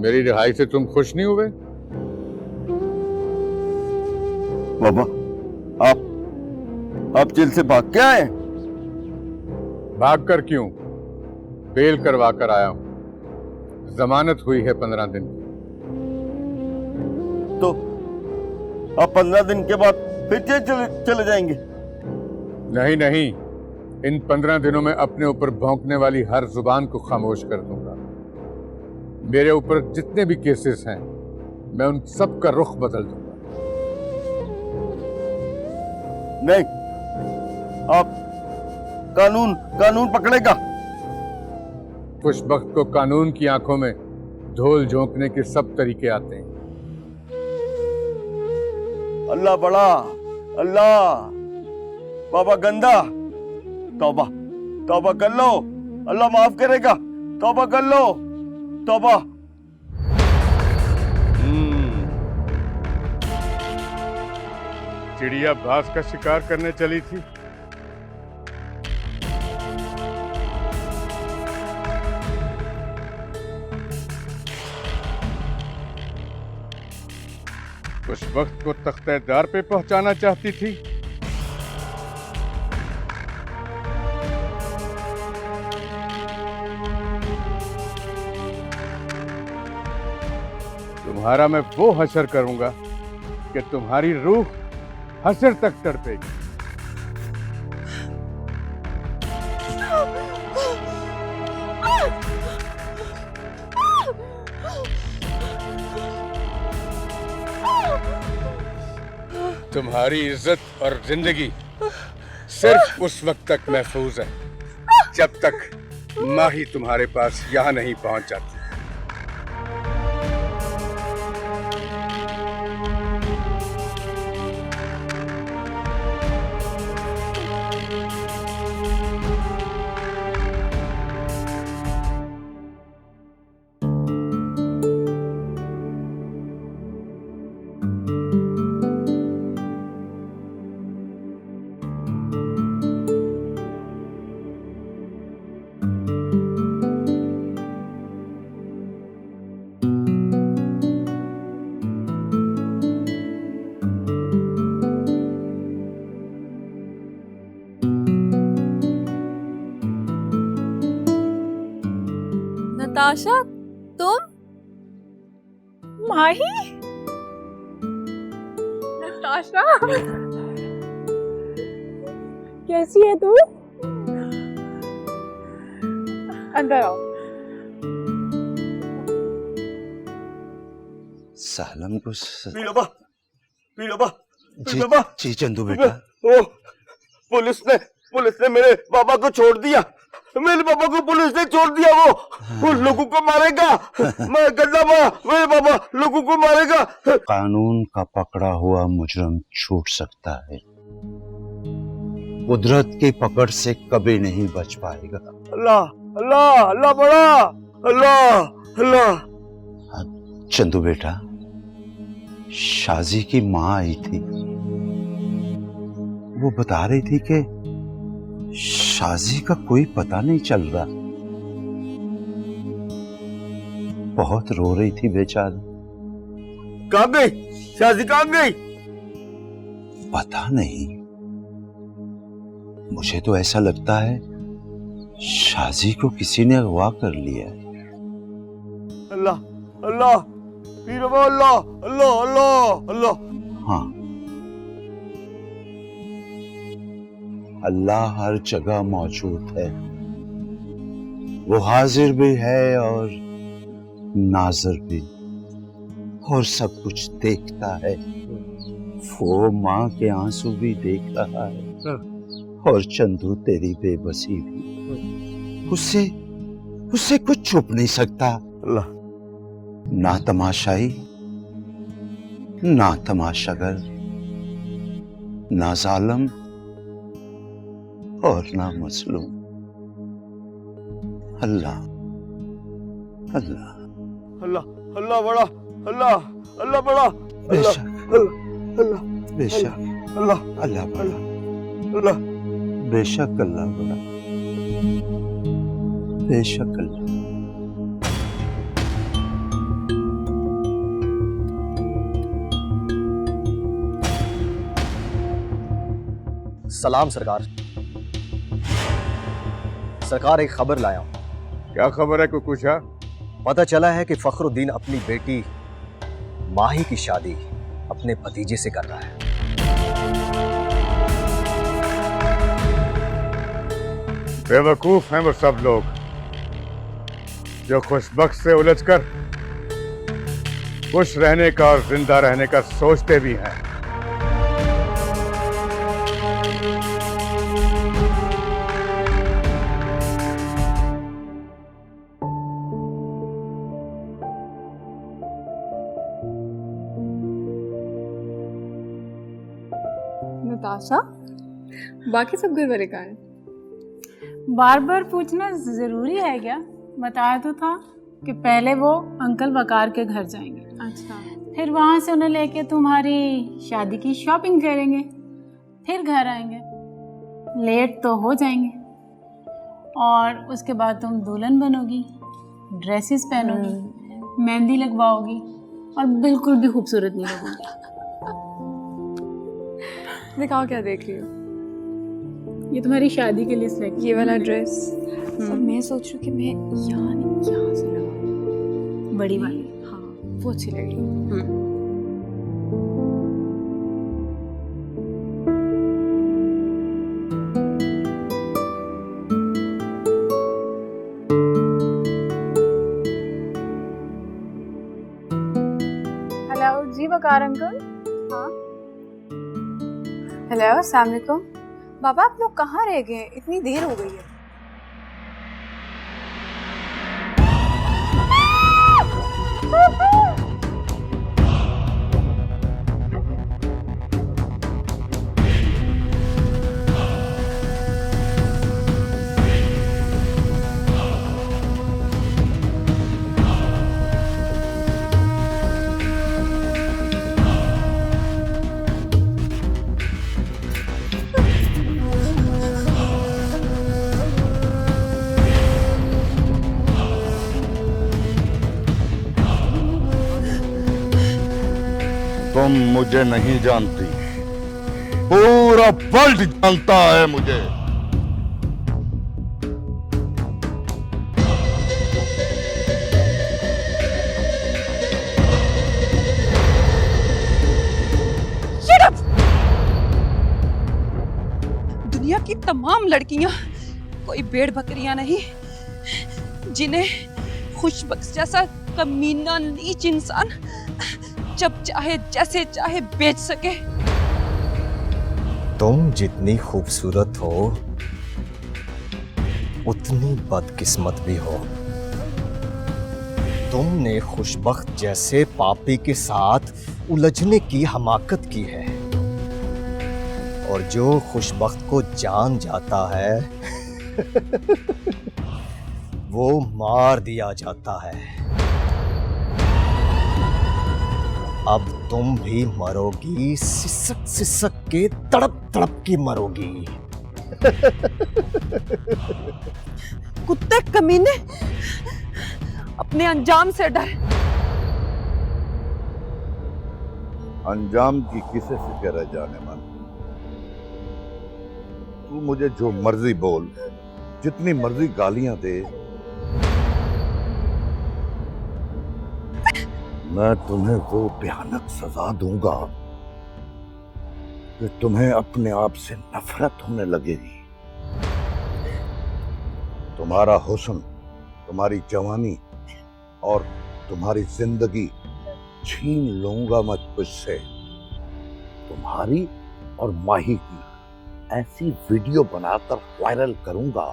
मेरी रिहाई से तुम खुश नहीं हुए? बाबा, आप जेल से भाग के आए? भाग कर क्यों, बेल करवा कर आया हूं। जमानत हुई है 15 दिन की। तो आप 15 दिन के बाद फिर जेल चले जाएंगे? नहीं नहीं, इन 15 दिनों में अपने ऊपर भौंकने वाली हर जुबान को खामोश कर दूंगा। मेरे ऊपर जितने भी केसेस हैं, मैं उन सब का रुख बदल दूंगा। नहीं, आप कानून पकड़ेगा। खुशबख्त को कानून की आंखों में धूल झोंकने के सब तरीके आते हैं। अल्लाह बड़ा, अल्लाह। बाबा गंदा, तौबा तौबा कर लो, अल्लाह माफ करेगा। तौबा कर लो, तौबा। चिड़िया बाज का शिकार करने चली थी, उस वक्त को तख्तेदार पे पहुंचाना चाहती थी। तुम्हारा मैं वो हशर करूंगा कि तुम्हारी रूह हशर तक तड़पेगी। तुम्हारी इज्जत और जिंदगी सिर्फ उस वक्त तक महफूज है जब तक माही तुम्हारे पास यहाँ नहीं पहुंच जाती। नताशा, तुम? माही, नताशा, कैसी है तू? अंदर आओ। सालम को जी चंदू बेटा। ओ, पुलिस ने मेरे बाबा को छोड़ दिया। मेरे पापा को पुलिस ने छोड़ दिया। वो लोगों को मारेगा। मैं गंदा मेरे पापा लोगों को मारेगा। कानून का पकड़ा हुआ मुजरम छूट सकता है, कुदरत की पकड़ से कभी नहीं बच पाएगा। अल्लाह अल्लाह अल्लाह बड़ा, अल्लाह अल्लाह। चंदू बेटा, शाजी की माँ आई थी, वो बता रही थी कि शाजी का कोई पता नहीं चल रहा। बहुत रो रही थी बेचारी। कहाँ गई शाजी, कहाँ गई? पता नहीं, मुझे तो ऐसा लगता है शाजी को किसी ने अगवा कर लिया है। अल्लाह अल्लाह, पीर बाबा, अल्लाह अल्लाह अल्लाह अल्लाह। हाँ, अल्लाह हर जगह मौजूद है। वो हाजिर भी है और नाज़िर भी, और सब कुछ देखता है। वो माँ के आंसू भी देख रहा है, और चंदू तेरी बेबसी भी। उससे कुछ छुप नहीं सकता। अल्लाह, ना तमाशाई, ना तमाशागर, ना जालिम और ना मजलूम। अल्लाह अल्लाह अल्लाह अल्लाह बड़ा, अल्लाह अल्लाह बड़ा, बेशक अल्लाह, बेशक अल्लाह अल्लाह बड़ा, अल्लाह बेशक अल्लाह बड़ा, बेशक अल्लाह। सलाम सरकार। सरकार एक खबर लाया हूं। क्या खबर है, कोई पूछा? पता चला है कि फखरुद्दीन अपनी बेटी माही की शादी अपने भतीजे से कर रहा है। बेवकूफ हैं वो सब लोग जो खुशबख्त से उलझकर खुश रहने का और जिंदा रहने का सोचते भी हैं। नताशा, बाकी सब घर वाले कहाँ हैं? बार बार पूछना जरूरी है क्या? बताया तो था कि पहले वो अंकल वकार के घर जाएंगे, अच्छा, फिर वहाँ से उन्हें लेके तुम्हारी शादी की शॉपिंग करेंगे, फिर घर आएंगे, लेट तो हो जाएंगे और उसके बाद तुम दुल्हन बनोगी, ड्रेसेस पहनोगी, मेहंदी लगवाओगी और बिल्कुल भी खूबसूरत नहीं लगोगी। दिखाओ क्या देख रही हो? ये तुम्हारी शादी के लिए सिलेक्ट ये वाला ड्रेस। और मैं सोच रही हूँ कि मैं यहाँ नहीं, यहाँ से लगाऊंगी, बड़ी वाली। हाँ वो अच्छी लगेगी। हेलो जी वकार अंकल। हाँ हेलो, अस्सलाम वालेकुम। बाबा आप लोग कहाँ रह गए? इतनी देर हो गई है। तुम मुझे नहीं जानती, पूरा वर्ल्ड जानता है मुझे। दुनिया की तमाम लड़कियां कोई भेड़ बकरियां नहीं जिन्हें खुशबख्त जैसा कमीना नीच इंसान जब चाहे जैसे चाहे बेच सके। तुम जितनी खूबसूरत हो उतनी बदकिस्मत भी हो। तुमने खुशबख्त जैसे पापी के साथ उलझने की हमाकत की है और जो खुशबख्त को जान जाता है वो मार दिया जाता है। अब तुम भी मरोगी, सिसक सिसक के, तड़प तड़प के मरोगी। कुत्ते कमीने, अपने अंजाम से डर। अंजाम की किसे फिक्र है जाने मन। तू मुझे जो मर्जी बोल, जितनी मर्जी गालियां दे, मैं तुम्हें वो भयानक सजा दूंगा कि तुम्हें अपने आप से नफरत होने लगेगी। तुम्हारा हुस्न, तुम्हारी जवानी और तुम्हारी जिंदगी छीन लूंगा मैं तुझसे। तुम्हारी और माही की ऐसी वीडियो बनाकर वायरल करूंगा,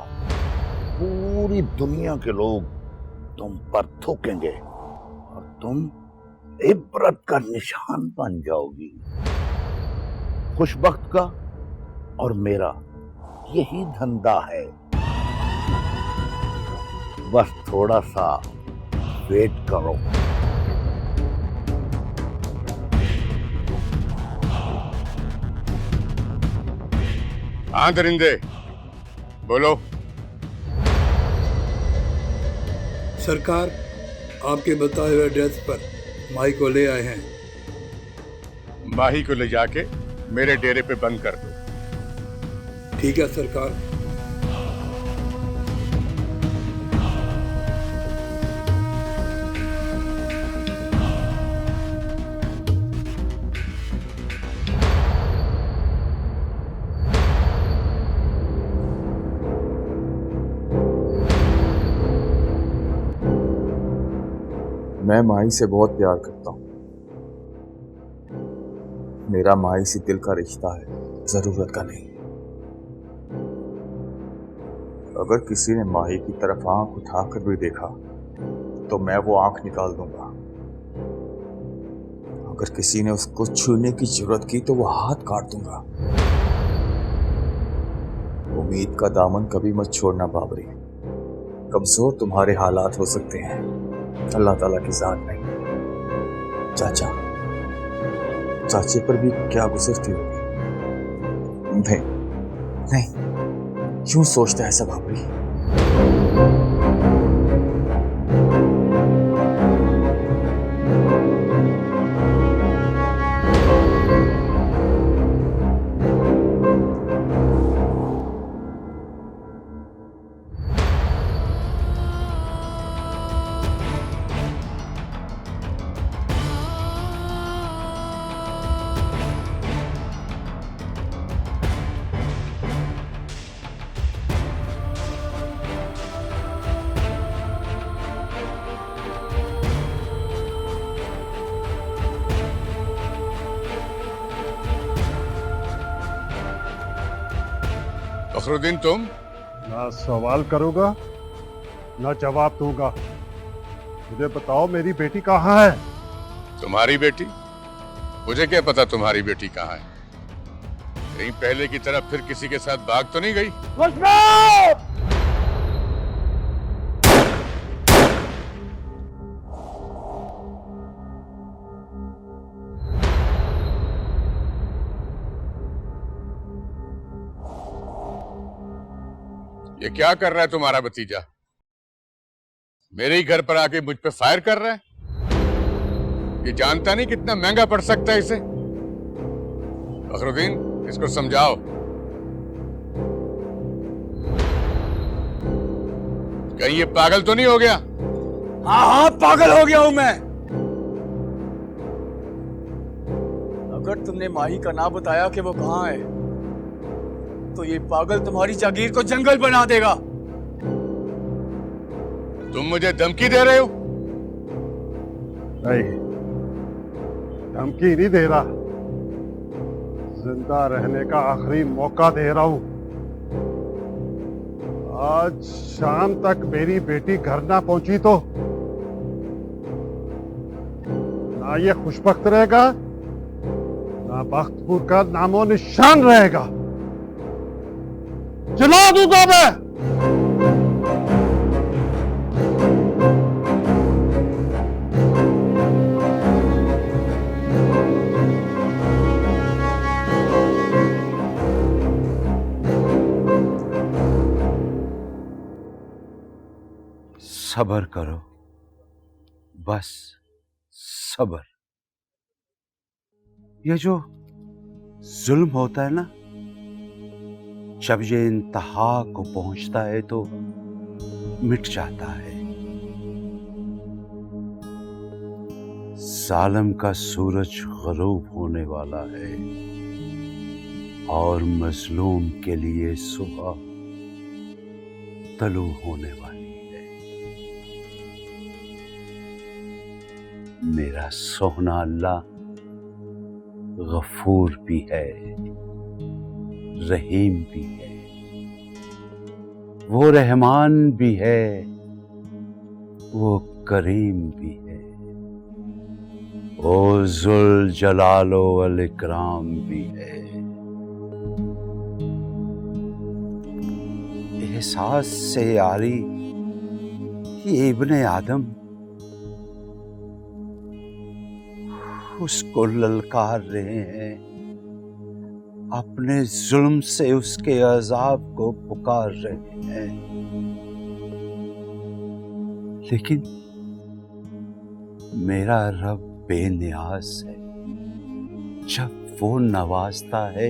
पूरी दुनिया के लोग तुम पर थूकेंगे और तुम इबरत का निशान बन जाओगी। खुशबख्त का और मेरा यही धंधा है। बस थोड़ा सा वेट करो। हाँ दरिंदे, बोलो। सरकार, आपके बताए हुए एड्रेस पर माही को ले आए हैं। माही को ले जाके मेरे डेरे पे बंद कर दो। ठीक है सरकार। मैं माही से बहुत प्यार करता हूँ। मेरा माही से दिल का रिश्ता है, जरूरत का नहीं। अगर किसी ने माही की तरफ आंख उठाकर भी देखा तो मैं वो आंख निकाल दूंगा। अगर किसी ने उसको छूने की जरूरत की तो वो हाथ काट दूंगा। उम्मीद का दामन कभी मत छोड़ना बाबरी। कमजोर तुम्हारे हालात हो सकते हैं, अल्लाह ताला की जात नहीं। चाचे पर भी क्या गुजरती होगी। नहीं नहीं, क्यों सोचता है ऐसा बाबरी? फखरुद्दीन, तुम ना सवाल करूंगा ना जवाब दूंगा। मुझे बताओ मेरी बेटी कहाँ है? तुम्हारी बेटी? मुझे क्या पता तुम्हारी बेटी कहाँ है। कहीं पहले की तरह फिर किसी के साथ भाग तो नहीं गई? ये क्या कर रहा है तुम्हारा भतीजा? मेरे ही घर पर आके मुझ पे फायर कर रहा है। ये जानता नहीं कितना महंगा पड़ सकता है इसे। फखरुद्दीन, इसको समझाओ। कहीं ये पागल तो नहीं हो गया? हाँ, पागल हो गया हूं मैं। अगर तुमने माही का ना बताया कि वो कहाँ है तो ये पागल तुम्हारी जागीर को जंगल बना देगा। तुम मुझे धमकी दे रहे हो? नहीं, धमकी नहीं दे रहा, जिंदा रहने का आखिरी मौका दे रहा हूं। आज शाम तक मेरी बेटी घर ना पहुंची तो ना ये खुशबख्त रहेगा ना बख्तपुर का नामो निशान रहेगा। चला दूंगा मैं। सब्र करो, बस सब्र। ये जो जुल्म होता है ना, जब ये इंतहा को पहुंचता है तो मिट जाता है। जालिम का सूरज गरूब होने वाला है और मजलूम के लिए सुबह तलू होने वाली है। मेरा सोहना अल्लाह गफूर भी है, रहीम भी है, वो रहमान भी है, वो करीम भी है, वो जुल जलालो वल इकराम भी है। एहसास से यारी ये इब्ने आदम उसको ललकार रहे हैं, अपने जुल्म से उसके अजाब को पुकार रहे हैं। लेकिन मेरा रब बेनियाज है। जब वो नवाजता है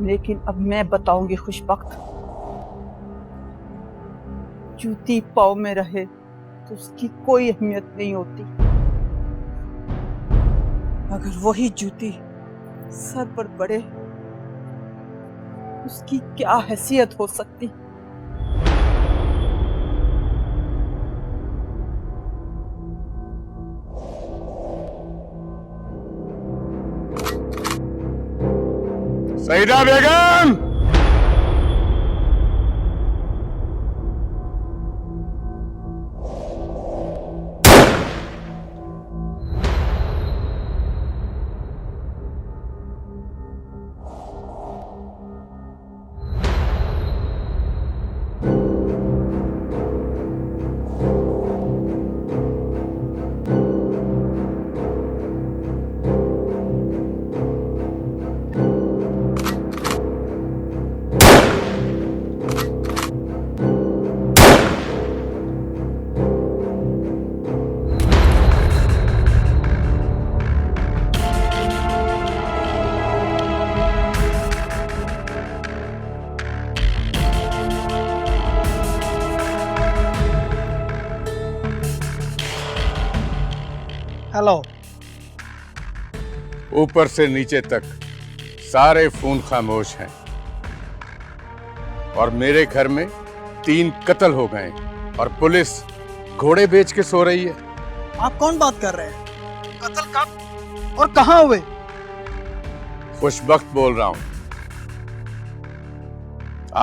लेकिन अब मैं बताऊंगी खुशबख्त, जूती पाँव में रहे तो उसकी कोई अहमियत नहीं होती, अगर वही जूती सर पर पड़े उसकी क्या हैसियत हो सकती। सईदा बेगम! हेलो। ऊपर से नीचे तक सारे फोन खामोश हैं और मेरे घर में 3 कत्ल हो गए और पुलिस घोड़े बेच के सो रही है। आप कौन बात कर रहे हैं? कत्ल कब और कहाँ हुए? खुशबख्त बोल रहा हूं।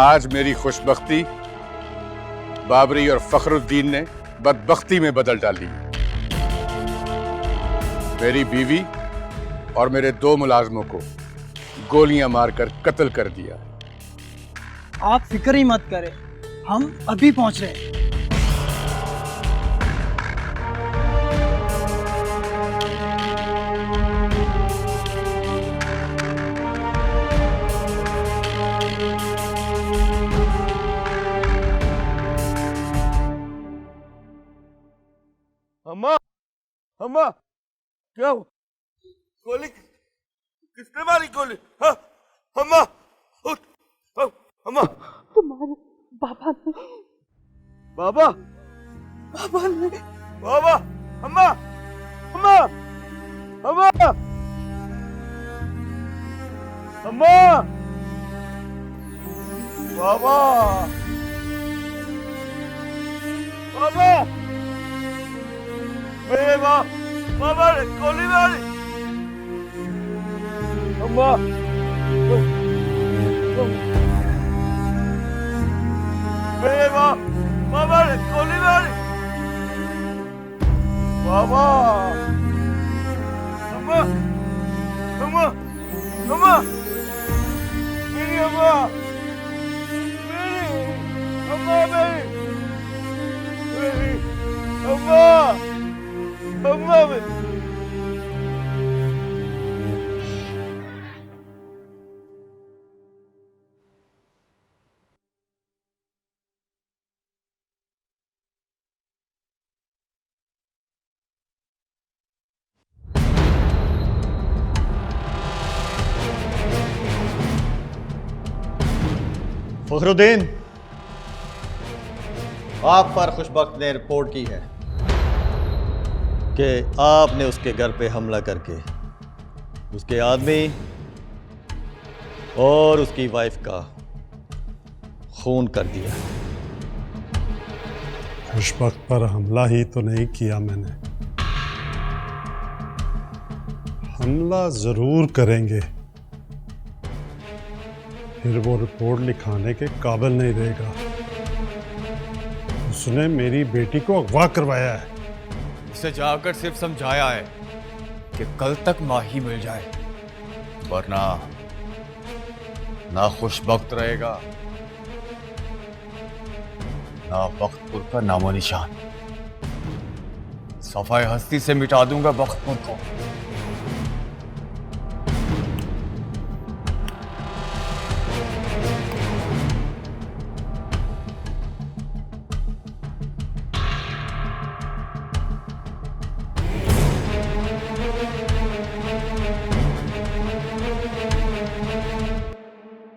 आज मेरी खुशबख्ती बाबरी और फखरुद्दीन ने बदबख्ती में बदल डाली। मेरी बीवी और मेरे 2 मुलाजमों को गोलियां मारकर कत्ल कर दिया। आप फिक्र ही मत करें, हम अभी पहुंच रहे हैं। अम्मा, अम्मा, क्या हुआ? गोली किसने मारी गोली? हाँ, अम्मा, उठ, अम्मा। तुम्हारे बाबा ने। बाबा? बाबा ने। बाबा, अम्मा, अम्मा, अम्मा, अम्मा, बाबा, बाबा, मेरे बाबा ने गोली मारी। अम्मा, मेरे बाबा ने गोली मारी। बाबा, अम्मा, अम्मा, अम्मा, मेरी अम्मा, मेरी अम्मा, मेरी अम्मा, अम्मा मेरी। फखरुद्दीन, आप पर खुशबख्त ने रिपोर्ट की है कि आपने उसके घर पे हमला करके उसके आदमी और उसकी वाइफ का खून कर दिया। खुशबख्त पर हमला ही तो नहीं किया मैंने, हमला जरूर करेंगे, फिर वो रिपोर्ट लिखाने के काबिल नहीं रहेगा। उसने मेरी बेटी को अगवा करवाया है। उसे जाकर सिर्फ समझाया है कि कल तक माही मिल जाए, वरना ना खुशबख्त रहेगा ना बख्तपुर का नामो निशान। सफाई हस्ती से मिटा दूंगा बख्तपुर को।